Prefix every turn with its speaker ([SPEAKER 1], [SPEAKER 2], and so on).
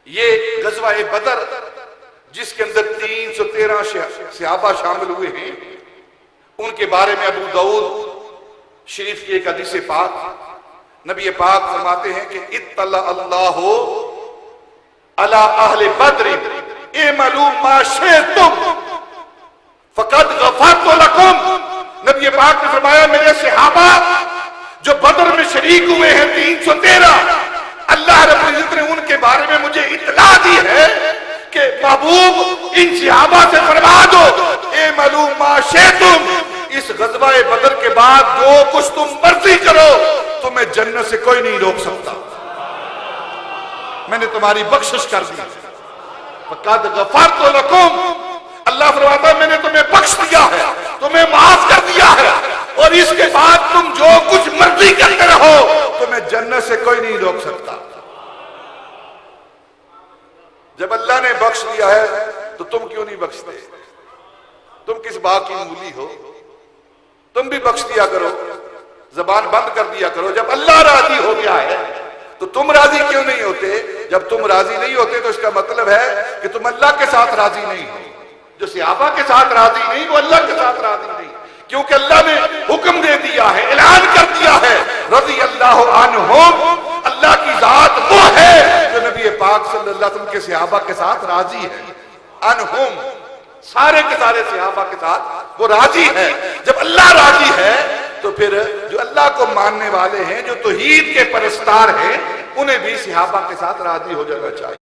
[SPEAKER 1] یہ غزوہ بدر جس کے اندر 313 صحابہ شامل ہوئے ہیں، ان کے بارے میں ابو داؤد شریف کی ایک حدیث پاک نبی پاک فرماتے ہیں کہ اطلع اللہ علی اہل بدر اعملوا ما شئتم فقد غفرت لکم۔ نبی پاک نے فرمایا میرے صحابہ جو بدر میں شریک ہوئے ہیں 313، اللہ رب العزت نے ان کے بارے میں مجھے اطلاع دی ہے کہ محبوب ان صحابہ سے فرما دو اعملوا ما شئتم، اس غزوہ بدر کے بعد جو کچھ تم مرضی کرو تمہیں جنت سے کوئی نہیں روک سکتا، میں نے تمہاری بخشش کر دی۔ فقد غفرت لکم، اللہ فرماتا ہے میں نے تمہیں بخش دیا ہے، تمہیں معاف کر دیا ہے، اور اس کے بعد تم جو کچھ مرضی کرتے رہو تمہیں جنت سے کوئی نہیں روک سکتا۔ جب اللہ نے بخش دیا ہے تو تم کیوں نہیں بخشتے؟ تم کس باغ کی مولی ہو؟ تم بھی بخش دیا کرو، زبان بند کر دیا کرو۔ جب اللہ راضی ہو گیا ہے تو تم راضی کیوں نہیں ہوتے؟ جب تم راضی نہیں ہوتے تو اس کا مطلب ہے کہ تم اللہ کے ساتھ راضی نہیں ہو۔ جو صحابہ کے ساتھ راضی نہیں وہ اللہ کے ساتھ راضی نہیں، کیونکہ اللہ نے حکم دے دیا ہے، اعلان کر دیا ہے رضی اللہ عنہم، اللہ کی ذات وہ ہے جو نبی پاک صلی اللہ علیہ وسلم کے صحابہ کے ساتھ راضی ہے۔ عنہم، سارے کے سارے صحابہ کے ساتھ وہ راضی ہے۔ جب اللہ راضی ہے تو پھر جو اللہ کو ماننے والے ہیں، جو توحید کے پرستار ہیں، انہیں بھی صحابہ کے ساتھ راضی ہو جانا چاہیے۔